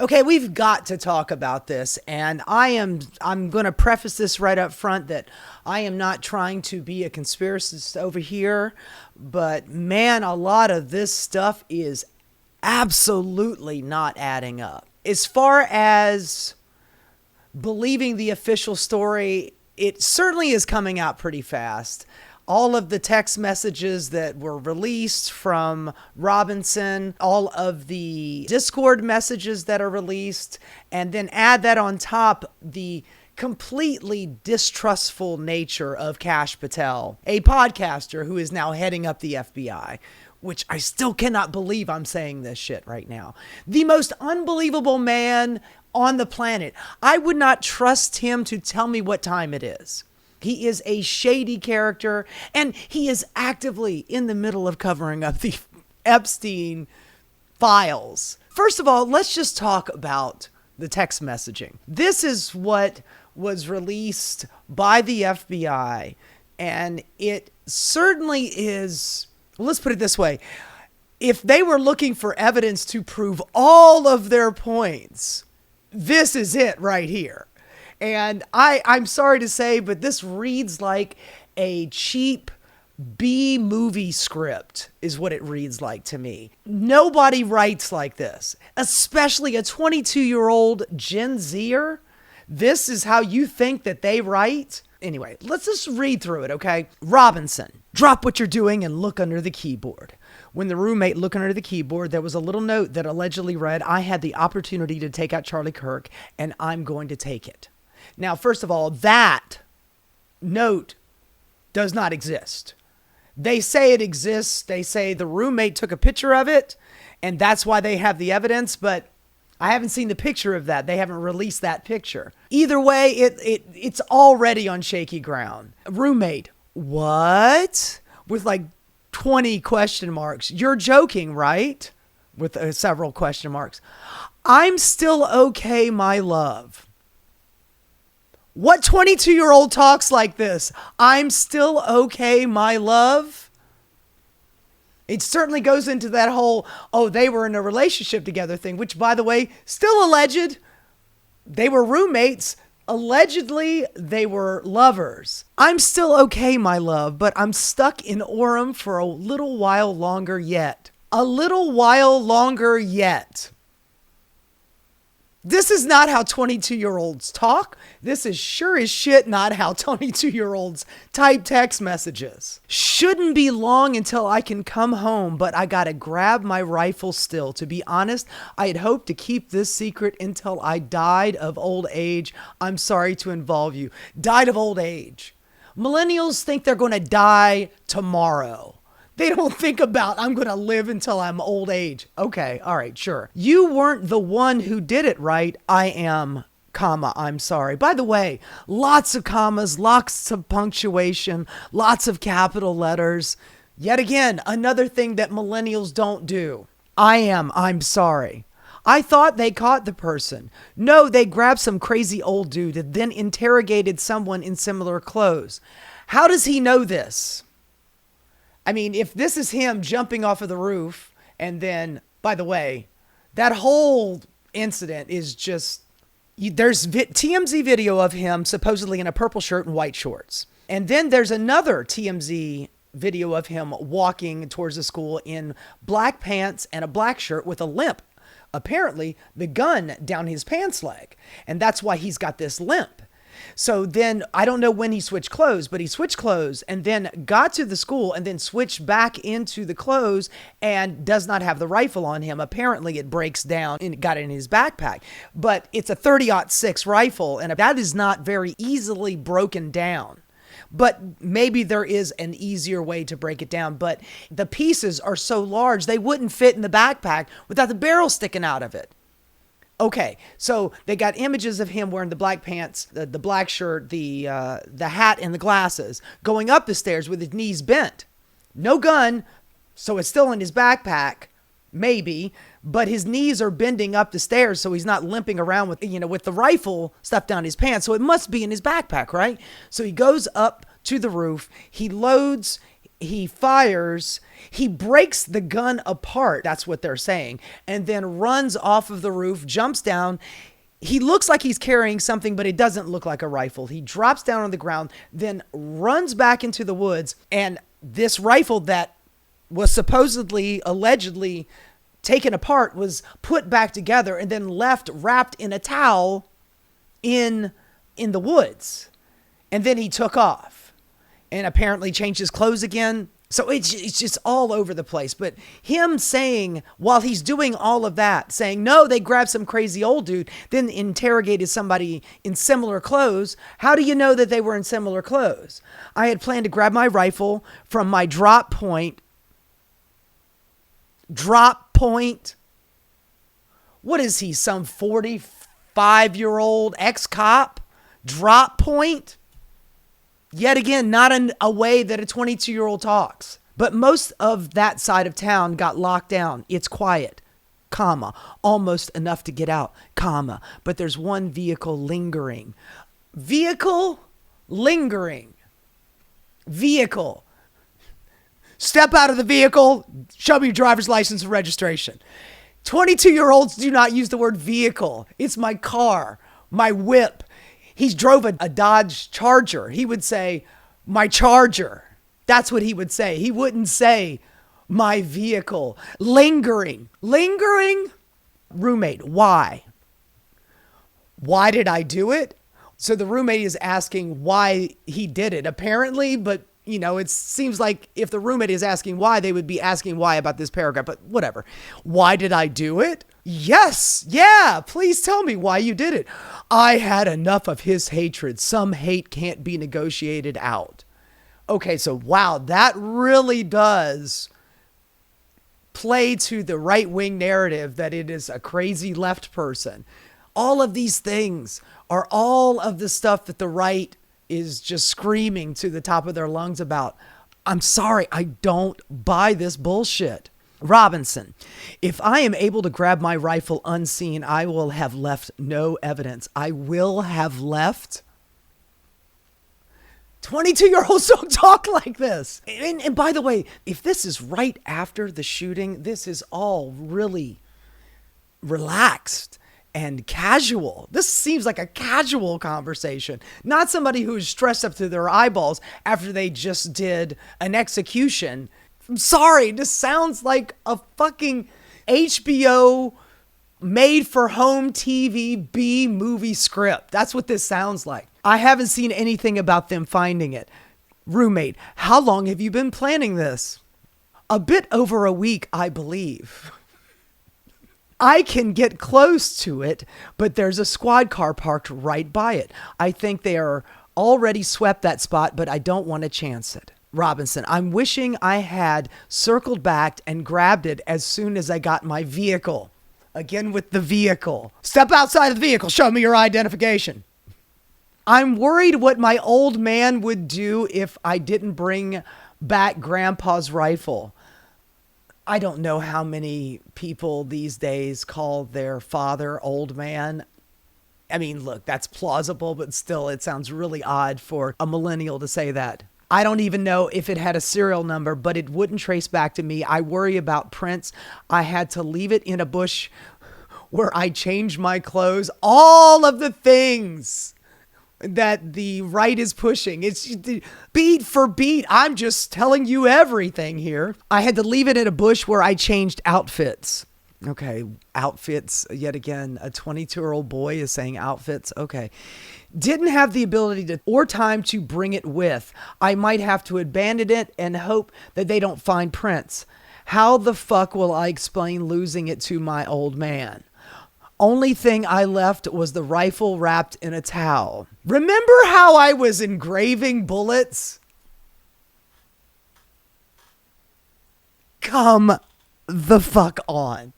Okay, we've got to talk about this, and I'm going to preface this right up front that I am not trying to be a conspiracist over here, but man, a lot of this stuff is absolutely not adding up. As far as believing the official story, it certainly is coming out pretty fast. All of the text messages that were released from Robinson, all of the Discord messages that are released, and then add that on top, the completely distrustful nature of Kash Patel, a podcaster who is now heading up the FBI, which I still cannot believe I'm saying this shit right now. The most unbelievable man on the planet. I would not trust him to tell me what time it is. He is a shady character, and he is actively in the middle of covering up the Epstein files. First of all, let's just talk about the text messaging. This is what was released by the FBI, and it certainly is, let's put it this way. If they were looking for evidence to prove all of their points, this is it right here. And I'm sorry to say, but this reads like a cheap B movie script is what it reads like to me. Nobody writes like this, especially a 22-year-old Gen Zer. This is how you think that they write? Anyway, let's just read through it, okay? Robinson, drop what you're doing and look under the keyboard. When the roommate looked under the keyboard, there was a little note that allegedly read, I had the opportunity to take out Charlie Kirk, and I'm going to take it. Now, first of all, that note does not exist. They say it exists. They say the roommate took a picture of it, and that's why they have the evidence, but I haven't seen the picture of that. They haven't released that picture. Either way, it's already on shaky ground. Roommate, what? With like 20 question marks. You're joking, right? With several question marks. I'm still okay, my love. What 22-year-old talks like this? I'm still okay, my love. It certainly goes into that whole, oh, they were in a relationship together thing, which, by the way, still alleged. They were roommates. Allegedly, they were lovers. I'm still okay, my love, but I'm stuck in Orem for a little while longer yet. A little while longer yet. This is not how 22-year-olds talk. This is sure as shit not how 22-year-olds type text messages. Shouldn't be long until I can come home, but I gotta grab my rifle still. To be honest, I had hoped to keep this secret until I died of old age. I'm sorry to involve you. Died of old age. Millennials think they're gonna die tomorrow. They don't think about, I'm going to live until I'm old age. Okay, all right, sure. You weren't the one who did it, right? I am, comma, I'm sorry. By the way, lots of commas, lots of punctuation, lots of capital letters. Yet again, another thing that millennials don't do. I'm sorry. I thought they caught the person. No, they grabbed some crazy old dude and then interrogated someone in similar clothes. How does he know this? I mean, if this is him jumping off of the roof, and then, by the way, that whole incident is just, there's TMZ video of him supposedly in a purple shirt and white shorts. And then there's another TMZ video of him walking towards the school in black pants and a black shirt with a limp. Apparently, the gun down his pants leg. And that's why he's got this limp. So then I don't know when he switched clothes, but he switched clothes and then got to the school and then switched back into the clothes and does not have the rifle on him. Apparently it breaks down and got it in his backpack, but it's a 30-06 rifle and that is not very easily broken down. But maybe there is an easier way to break it down, but the pieces are so large they wouldn't fit in the backpack without the barrel sticking out of it. Okay, so they got images of him wearing the black pants, the black shirt, the hat, and the glasses, going up the stairs with his knees bent. No gun, so it's still in his backpack, maybe, but his knees are bending up the stairs, so he's not limping around with, with the rifle stuffed down his pants. So it must be in his backpack, right? So he goes up to the roof, he loads He fires, he breaks the gun apart. That's what they're saying. And then runs off of the roof, jumps down. He looks like he's carrying something, but it doesn't look like a rifle. He drops down on the ground, then runs back into the woods. And this rifle that was supposedly, allegedly taken apart was put back together and then left wrapped in a towel in the woods. And then he took off and apparently changed his clothes again. So it's just all over the place. But him saying, while he's doing all of that, saying, no, they grabbed some crazy old dude, then interrogated somebody in similar clothes. How do you know that they were in similar clothes? I had planned to grab my rifle from my drop point. Drop point? What is he, some 45-year-old ex-cop? Drop point? Yet again, not in a way that a 22-year-old talks. But most of that side of town got locked down. It's quiet, comma, almost enough to get out, comma. But there's one vehicle lingering. Vehicle lingering. Vehicle. Step out of the vehicle, show me your driver's license and registration. 22-year-olds do not use the word vehicle. It's my car, my whip. He drove a Dodge Charger. He would say, my Charger. That's what he would say. He wouldn't say, my vehicle. Lingering. Lingering? Roommate, why? Why did I do it? So the roommate is asking why he did it, apparently, but you know, it seems like if the roommate is asking why, they would be asking why about this paragraph, but whatever. Why did I do it? Yes. Yeah. Please tell me why you did it. I had enough of his hatred. Some hate can't be negotiated out. Okay. So, wow, that really does play to the right-wing narrative that it is a crazy left person. All of these things are all of the stuff that the right is just screaming to the top of their lungs about. I'm sorry, I don't buy this bullshit. Robinson, if I am able to grab my rifle unseen, I will have left no evidence. I will have left. 22-year-olds don't talk like this. And by the way, if this is right after the shooting, this is all really relaxed and casual. This seems like a casual conversation, not somebody who's stressed up to their eyeballs after they just did an execution. I'm sorry, this sounds like a fucking HBO made for home TV B movie script. That's what this sounds like. I haven't seen anything about them finding it. Roommate, how long have you been planning this? A bit over a week, I believe. I can get close to it, but there's a squad car parked right by it. I think they are already swept that spot, but I don't want to chance it. Robinson, I'm wishing I had circled back and grabbed it as soon as I got my vehicle. Again with the vehicle. Step outside of the vehicle. Show me your identification. I'm worried what my old man would do if I didn't bring back Grandpa's rifle. I don't know how many people these days call their father old man. I mean, look, that's plausible, but still, it sounds really odd for a millennial to say that. I don't even know if it had a serial number, but it wouldn't trace back to me. I worry about prints. I had to leave it in a bush where I changed my clothes. All of the things that the right is pushing. It's beat for beat. I'm just telling you everything here. I had to leave it in a bush where I changed outfits. Okay, outfits. Yet again, a 22-year-old boy is saying outfits. Okay. Didn't have the ability to or time to bring it with. I might have to abandon it and hope that they don't find prints. How the fuck will I explain losing it to my old man? Only thing I left was the rifle wrapped in a towel. Remember how I was engraving bullets? Come the fuck on.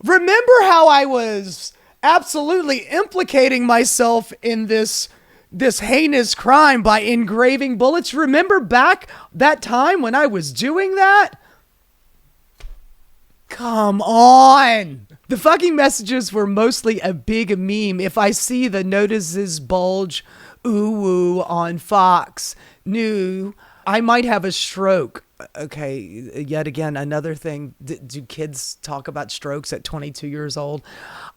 Remember how I was absolutely implicating myself in this heinous crime by engraving bullets? Remember back that time when I was doing that? Come on. The fucking messages were mostly a big meme. If I see the notices bulge, ooh, on Fox, new, I might have a stroke. Okay, yet again, another thing. Do kids talk about strokes at 22 years old?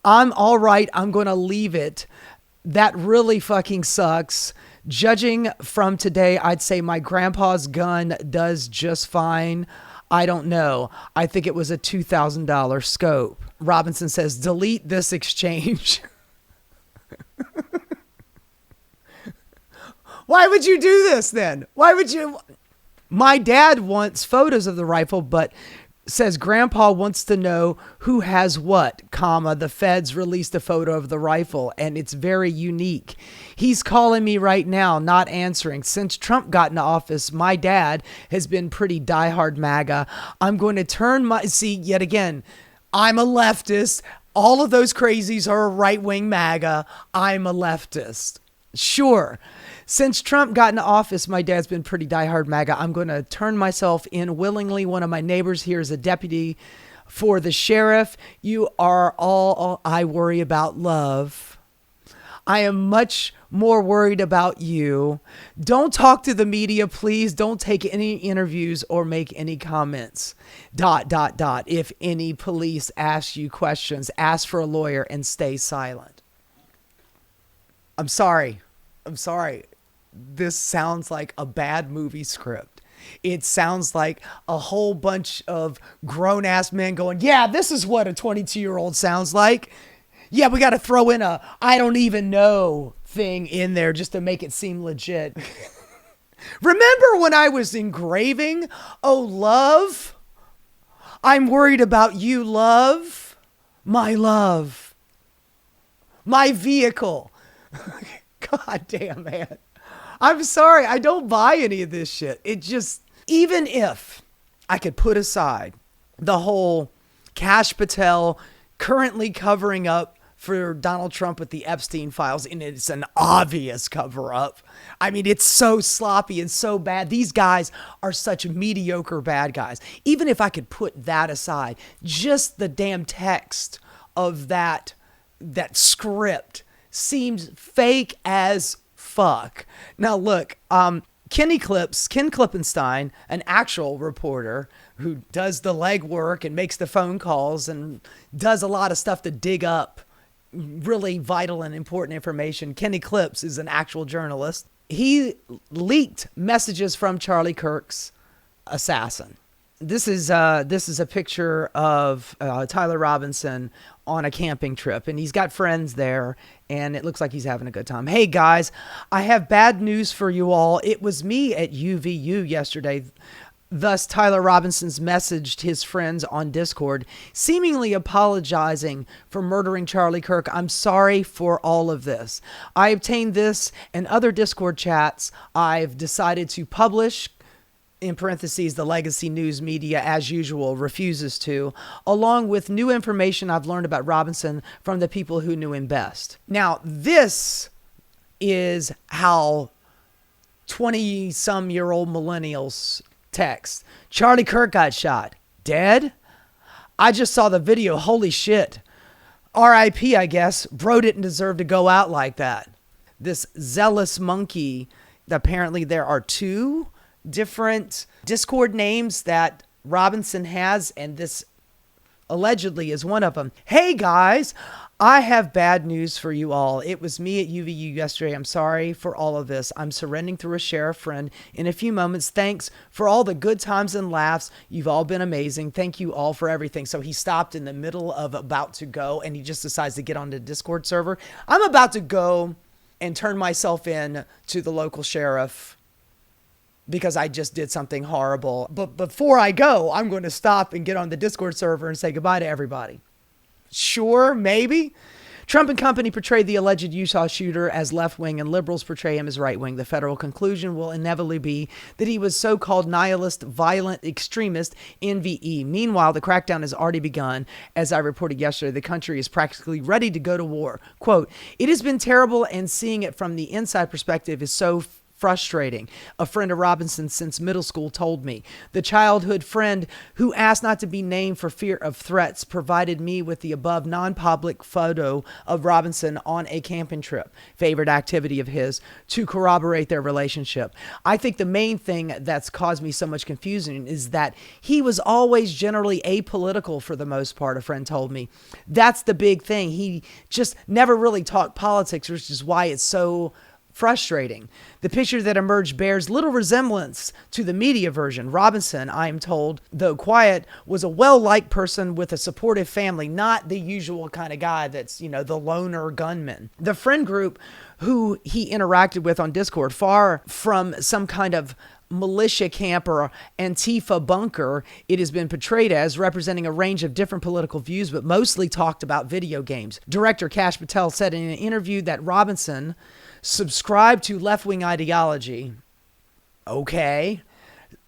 I'm all right. I'm going to leave it. That really fucking sucks. Judging from today, I'd say my grandpa's gun does just fine. I don't know. I think it was a $2,000 scope. Robinson says, delete this exchange. Why would you do this then? Why would you? My dad wants photos of the rifle, but says grandpa wants to know who has what, comma, the feds released a photo of the rifle and it's very unique. He's calling me right now, not answering. Since Trump got into office, my dad has been pretty diehard MAGA. I'm going to turn yet again, I'm a leftist. All of those crazies are a right-wing MAGA. I'm a leftist. Sure. Since Trump got into office, my dad's been pretty diehard MAGA. I'm going to turn myself in willingly. One of my neighbors here is a deputy for the sheriff. You are all I worry about, love. I am much more worried about you. Don't talk to the media, please. Don't take any interviews or make any comments. ... If any police ask you questions, ask for a lawyer and stay silent. I'm sorry. This sounds like a bad movie script. It sounds like a whole bunch of grown-ass men going, yeah, this is what a 22-year-old sounds like. Yeah, we got to throw in a I don't even know thing in there just to make it seem legit. Remember when I was engraving? Oh, love, I'm worried about you, love. My vehicle. God damn, man. I'm sorry. I don't buy any of this shit. It just, even if I could put aside the whole Kash Patel currently covering up for Donald Trump with the Epstein files, and it's an obvious cover up. I mean, it's so sloppy and so bad. These guys are such mediocre bad guys. Even if I could put that aside, just the damn text of that script seems fake as fuck. Now look, Ken Klippenstein, an actual reporter who does the legwork and makes the phone calls and does a lot of stuff to dig up really vital and important information. Kenny Clips is an actual journalist. He leaked messages from Charlie Kirk's assassin. This is a picture of Tyler Robinson on a camping trip, and he's got friends there, and it looks like he's having a good time. Hey guys, I have bad news for you all. It was me at UVU yesterday. Thus, Tyler Robinson's messaged his friends on Discord, seemingly apologizing for murdering Charlie Kirk. I'm sorry for all of this. I obtained this and other Discord chats. I've decided to publish, in parentheses, the legacy news media, as usual, refuses to, along with new information I've learned about Robinson from the people who knew him best. Now, this is how 20-some-year-old millennials text. Charlie Kirk got shot. Dead? I just saw the video. Holy shit. R.I.P., I guess. Bro didn't deserve to go out like that. This zealous monkey, apparently there are 2 different Discord names that Robinson has, and this allegedly is one of them. Hey guys, I have bad news for you all. It was me at UVU yesterday. I'm sorry for all of this. I'm surrendering through a sheriff friend in a few moments. Thanks for all the good times and laughs. You've all been amazing. Thank you all for everything. So he stopped in the middle of about to go, and he just decides to get on the Discord server. I'm about to go and turn myself in to the local sheriff because I just did something horrible. But before I go, I'm going to stop and get on the Discord server and say goodbye to everybody. Sure, maybe. Trump and company portrayed the alleged Utah shooter as left-wing and liberals portray him as right-wing. The federal conclusion will inevitably be that he was so-called nihilist, violent extremist, NVE. Meanwhile, the crackdown has already begun. As I reported yesterday, the country is practically ready to go to war. Quote, it has been terrible, and seeing it from the inside perspective is so frustrating. A friend of Robinson's since middle school told me. The childhood friend who asked not to be named for fear of threats provided me with the above non-public photo of Robinson on a camping trip, favorite activity of his, to corroborate their relationship. I think the main thing that's caused me so much confusion is that he was always generally apolitical for the most part, a friend told me. That's the big thing. He just never really talked politics, which is why it's so frustrating. The picture that emerged bears little resemblance to the media version. Robinson, I am told, though quiet, was a well-liked person with a supportive family, not the usual kind of guy that's, the loner gunman. The friend group who he interacted with on Discord, far from some kind of militia camp or Antifa bunker, it has been portrayed as representing a range of different political views, but mostly talked about video games. Director Kash Patel said in an interview that Robinson subscribed to left-wing ideology. Okay.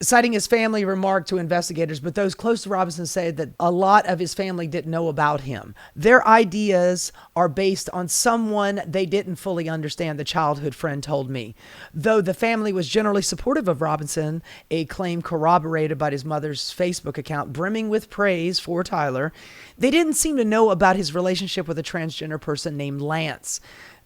Citing his family, remarked to investigators, but those close to Robinson said that a lot of his family didn't know about him. Their ideas are based on someone they didn't fully understand, the childhood friend told me. Though the family was generally supportive of Robinson, a claim corroborated by his mother's Facebook account brimming with praise for Tyler, they didn't seem to know about his relationship with a transgender person named Lance.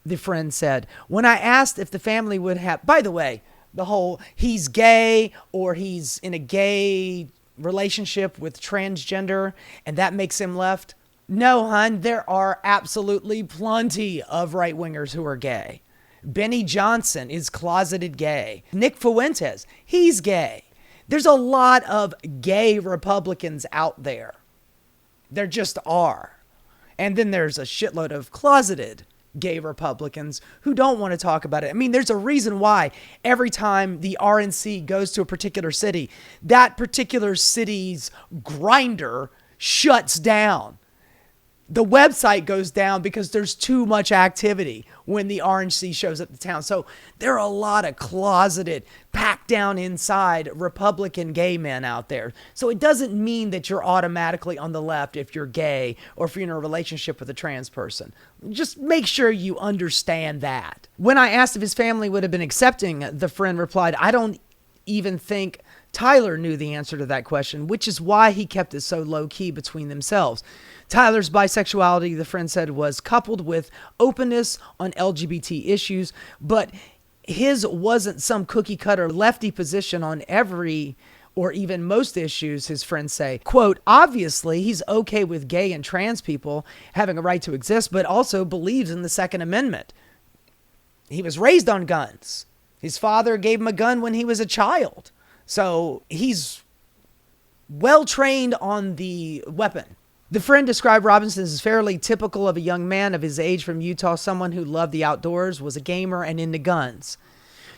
The friend said, when I asked if the family would have, by the way, the whole he's gay or he's in a gay relationship with transgender and that makes him left. No, hun, there are absolutely plenty of right-wingers who are gay. Benny Johnson is closeted gay. Nick Fuentes, he's gay. There's a lot of gay Republicans out there. There just are. And then there's a shitload of closeted gay Republicans who don't want to talk about it. I mean, there's a reason why every time the RNC goes to a particular city, that particular city's grinder shuts down. The website goes down because there's too much activity when the RNC shows up to town. So there are a lot of closeted, packed down inside Republican gay men out there. So it doesn't mean that you're automatically on the left if you're gay or if you're in a relationship with a trans person. Just make sure you understand that. When I asked if his family would have been accepting, the friend replied, I don't even think Tyler knew the answer to that question, which is why he kept it so low-key between themselves. Tyler's bisexuality, the friend said, was coupled with openness on LGBT issues, but his wasn't some cookie-cutter lefty position on every or even most issues, his friends say. Quote, obviously, he's okay with gay and trans people having a right to exist, but also believes in the Second Amendment. He was raised on guns. His father gave him a gun when he was a child. So he's well trained on the weapon. The friend described Robinson as fairly typical of a young man of his age from Utah, someone who loved the outdoors, was a gamer, and into guns.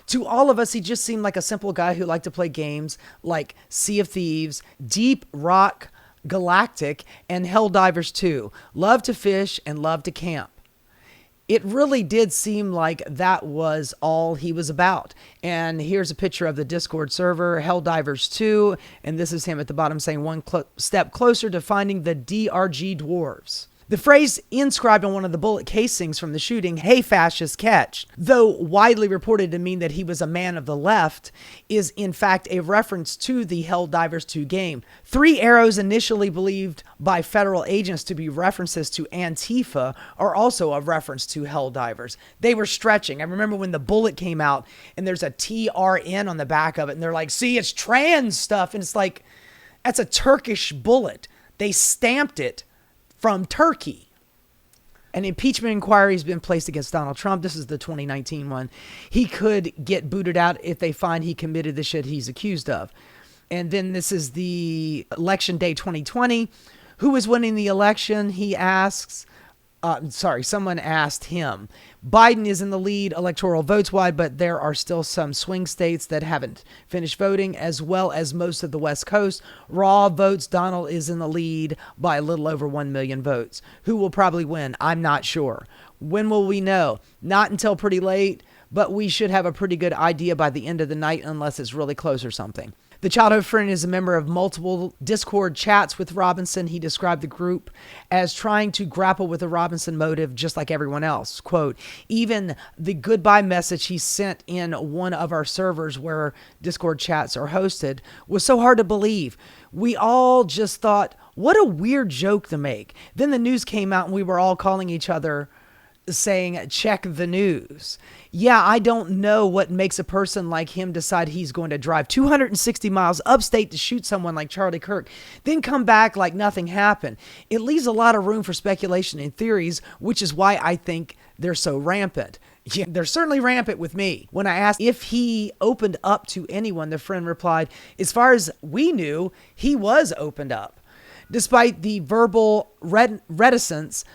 To all of us, he just seemed like a simple guy who liked to play games like Sea of Thieves, Deep Rock Galactic, and Helldivers 2. Loved to fish and loved to camp. It really did seem like that was all he was about. And here's a picture of the Discord server, Helldivers 2, and this is him at the bottom saying one step closer to finding the DRG dwarves. The phrase inscribed on one of the bullet casings from the shooting, "Hey fascist, catch," though widely reported to mean that he was a man of the left, is in fact a reference to the Helldivers 2 game. 3 arrows initially believed by federal agents to be references to Antifa are also a reference to Helldivers. They were stretching. I remember when the bullet came out and there's a TRN on the back of it and they're like, see, it's trans stuff. And it's like, that's a Turkish bullet. They stamped it from Turkey. An impeachment inquiry has been placed against Donald Trump. This is the 2019 one. He could get booted out if they find he committed the shit he's accused of. And then this is the election day 2020. Who is winning the election? He asks. Someone asked him. Biden is in the lead electoral votes wide, but there are still some swing states that haven't finished voting, as well as most of the West Coast. Raw votes, Donald is in the lead by a little over 1 million votes. Who will probably win? I'm not sure. When will we know? Not until pretty late, but we should have a pretty good idea by the end of the night unless it's really close or something. The childhood friend is a member of multiple Discord chats with Robinson. He described the group as trying to grapple with the Robinson motive just like everyone else. Quote, even the goodbye message he sent in one of our servers where Discord chats are hosted was so hard to believe. We all just thought, what a weird joke to make. Then the news came out and we were all calling each other saying, check the news. Yeah, I don't know what makes a person like him decide he's going to drive 260 miles upstate to shoot someone like Charlie Kirk, then come back like nothing happened. It leaves a lot of room for speculation and theories, which is why I think they're so rampant. Yeah, they're certainly rampant with me. When I asked if he opened up to anyone, the friend replied, as far as we knew, he was opened up. Despite the verbal reticence,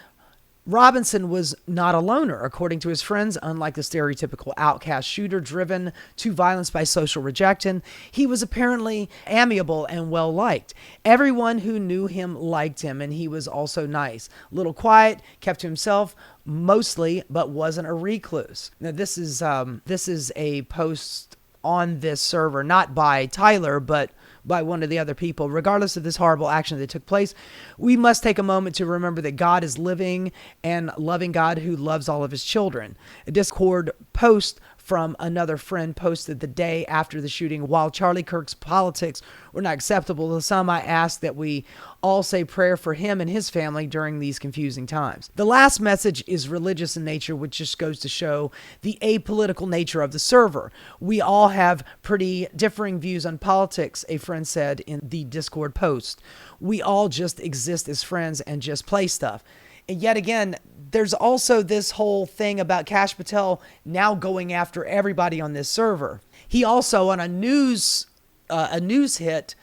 Robinson was not a loner. According to his friends, unlike the stereotypical outcast shooter driven to violence by social rejection, he was apparently amiable and well-liked. Everyone who knew him liked him, and he was also nice. A little quiet, kept to himself mostly, but wasn't a recluse. Now, this is a post on this server, not by Tyler, but by one of the other people. Regardless of this horrible action that took place, we must take a moment to remember that God is living and loving God who loves all of his children. A Discord post from another friend posted the day after the shooting. While Charlie Kirk's politics were not acceptable to some, I asked that we all say prayer for him and his family during these confusing times. The last message is religious in nature, which just goes to show the apolitical nature of the server. We all have pretty differing views on politics, a friend said in the Discord post. We all just exist as friends and just play stuff. And yet again, there's also this whole thing about Kash Patel now going after everybody on this server. He also, on a news hit,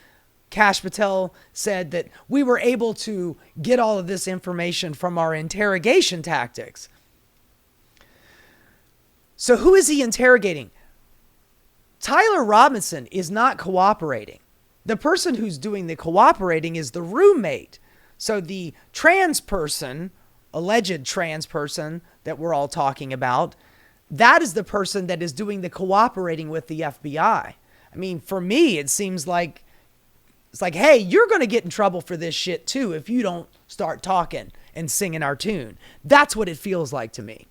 Kash Patel said that we were able to get all of this information from our interrogation tactics. So who is he interrogating? Tyler Robinson is not cooperating. The person who's doing the cooperating is the roommate. So the trans person, alleged trans person that we're all talking about, that is the person that is doing the cooperating with the FBI. I mean, for me, it seems like it's like, hey, you're going to get in trouble for this shit too if you don't start talking and singing our tune. That's what it feels like to me.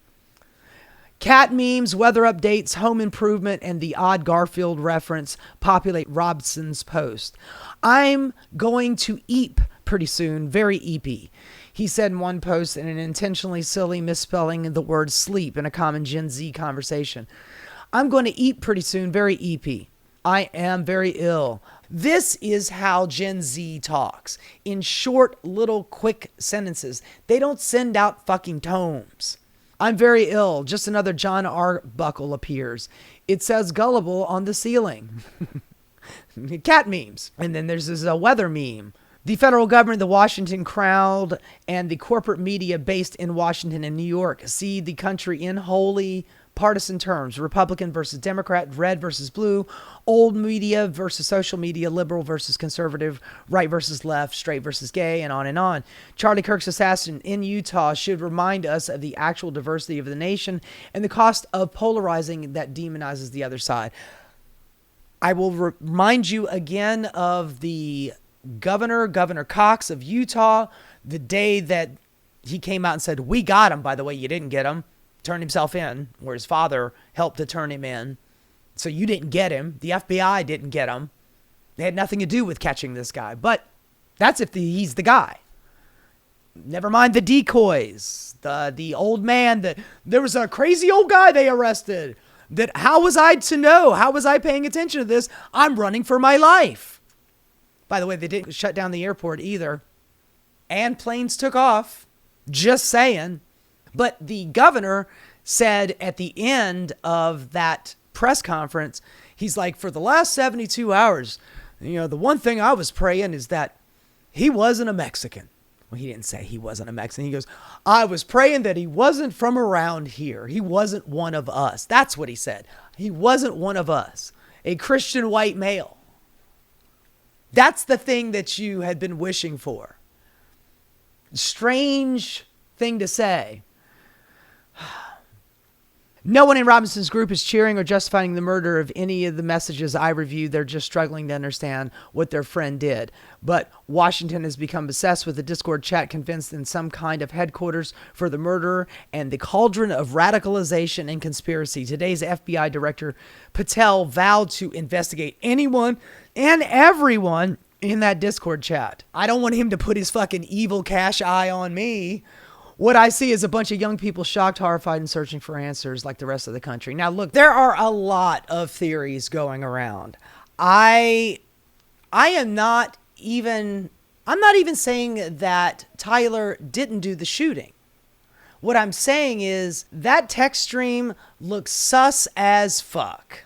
Cat memes, weather updates, home improvement, and the odd Garfield reference populate Robson's post. I'm going to eep pretty soon, very eepy. He said in one post in an intentionally silly misspelling the word sleep in a common Gen Z conversation. I'm going to eat pretty soon, very eepy. I am very ill. This is how Gen Z talks. In short, little, quick sentences. They don't send out fucking tomes. I'm very ill. Just another John Arbuckle appears. It says gullible on the ceiling. Cat memes. And then there's this weather meme. The federal government, the Washington crowd, and the corporate media based in Washington and New York see the country in wholly partisan terms. Republican versus Democrat, red versus blue, old media versus social media, liberal versus conservative, right versus left, straight versus gay, and on and on. Charlie Kirk's assassin in Utah should remind us of the actual diversity of the nation and the cost of polarizing that demonizes the other side. I will remind you again of the Governor Cox of Utah, the day that he came out and said, we got him, by the way, you didn't get him. Turned himself in, where his father helped to turn him in. So you didn't get him. The FBI didn't get him. They had nothing to do with catching this guy. But that's if he's the guy. Never mind the decoys. The old man. There was a crazy old guy they arrested. That how was I to know? How was I paying attention to this? I'm running for my life. By the way, they didn't shut down the airport either. And planes took off. Just saying. But the governor said at the end of that press conference, he's like, for the last 72 hours, the one thing I was praying is that he wasn't a Mexican. Well, he didn't say he wasn't a Mexican. He goes, I was praying that he wasn't from around here. He wasn't one of us. That's what he said. He wasn't one of us. A Christian white male. That's the thing that you had been wishing for. Strange thing to say. No one in Robinson's group is cheering or justifying the murder of any of the messages I reviewed. They're just struggling to understand what their friend did. But Washington has become obsessed with the Discord chat, convinced in some kind of headquarters for the murderer and the cauldron of radicalization and conspiracy. Today's FBI Director Patel vowed to investigate anyone and everyone in that Discord chat. I don't want him to put his fucking evil cash eye on me. What I see is a bunch of young people shocked, horrified, and searching for answers like the rest of the country. Now, look, there are a lot of theories going around. I'm not even saying that Tyler didn't do the shooting. What I'm saying is that text stream looks sus as fuck.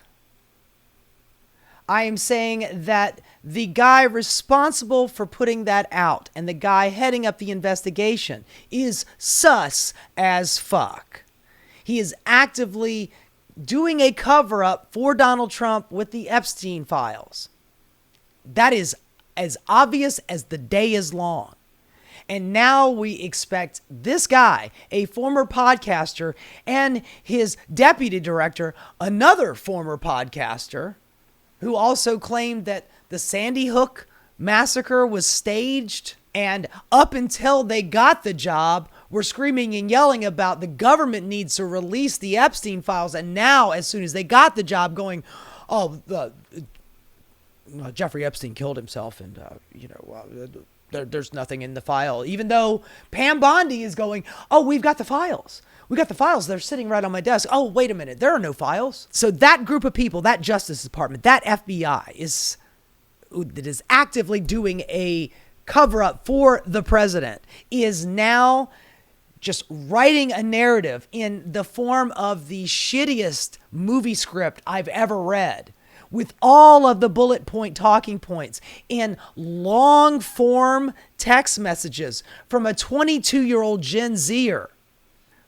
I am saying that the guy responsible for putting that out and the guy heading up the investigation is sus as fuck. He is actively doing a cover-up for Donald Trump with the Epstein files. That is as obvious as the day is long. And now we expect this guy, a former podcaster, and his deputy director, another former podcaster, who also claimed that the Sandy Hook massacre was staged, and up until they got the job, were screaming and yelling about the government needs to release the Epstein files. And now, as soon as they got the job, going, Jeffrey Epstein killed himself, and there's nothing in the file. Even though Pam Bondi is going, we've got the files. We got the files. They're sitting right on my desk. Oh, wait a minute. There are no files. So that group of people, that Justice Department, that FBI that is actively doing a cover-up for the president is now just writing a narrative in the form of the shittiest movie script I've ever read, with all of the bullet point talking points in long form text messages from a 22-year-old Gen Zer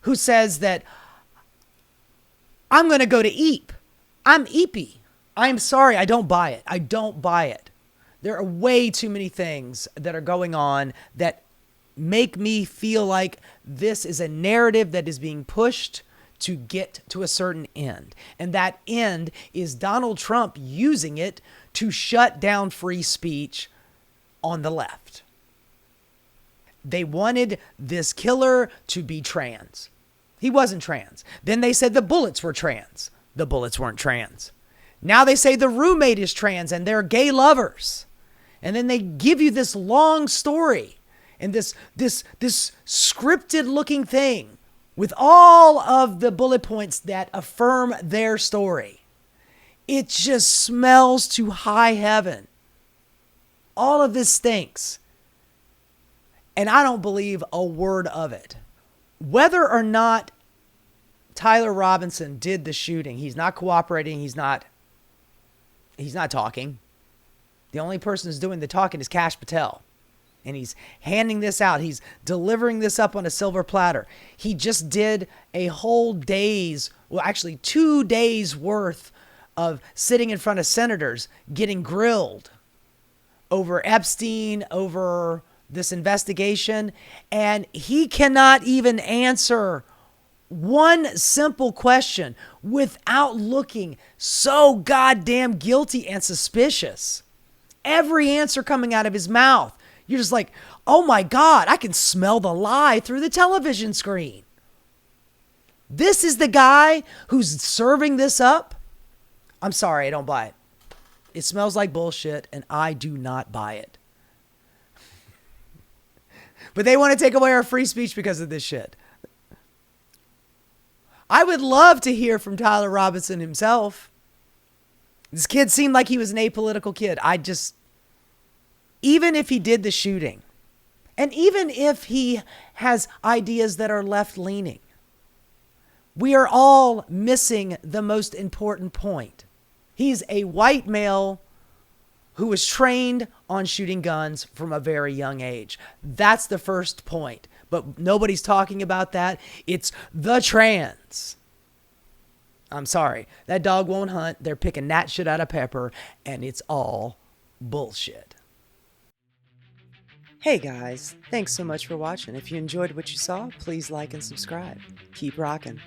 who says that I'm going to go to Eep. I'm Eepy. I'm sorry. I don't buy it. I don't buy it. There are way too many things that are going on that make me feel like this is a narrative that is being pushed to get to a certain end. And that end is Donald Trump using it to shut down free speech on the left. They wanted this killer to be trans. He wasn't trans. Then they said the bullets were trans. The bullets weren't trans. Now they say the roommate is trans and they're gay lovers. And then they give you this long story and this scripted looking thing with all of the bullet points that affirm their story. It just smells to high heaven. All of this stinks. And I don't believe a word of it. Whether or not Tyler Robinson did the shooting, he's not cooperating, he's not talking. The only person who's doing the talking is Kash Patel. And he's handing this out. He's delivering this up on a silver platter. He just did a whole 2 days worth of sitting in front of senators getting grilled over Epstein, over this investigation, and he cannot even answer one simple question without looking so goddamn guilty and suspicious. Every answer coming out of his mouth, you're just like, oh my God, I can smell the lie through the television screen. This is the guy who's serving this up? I'm sorry, I don't buy it. It smells like bullshit, and I do not buy it. But they want to take away our free speech because of this shit. I would love to hear from Tyler Robinson himself. This kid seemed like he was an apolitical kid. Even if he did the shooting, and even if he has ideas that are left-leaning, we are all missing the most important point. He's a white male who was trained on shooting guns from a very young age. That's the first point. But nobody's talking about that. It's the trans. I'm sorry. That dog won't hunt. They're picking that shit out of Pepper, and it's all bullshit. Hey guys, thanks so much for watching. If you enjoyed what you saw, please like and subscribe. Keep rocking.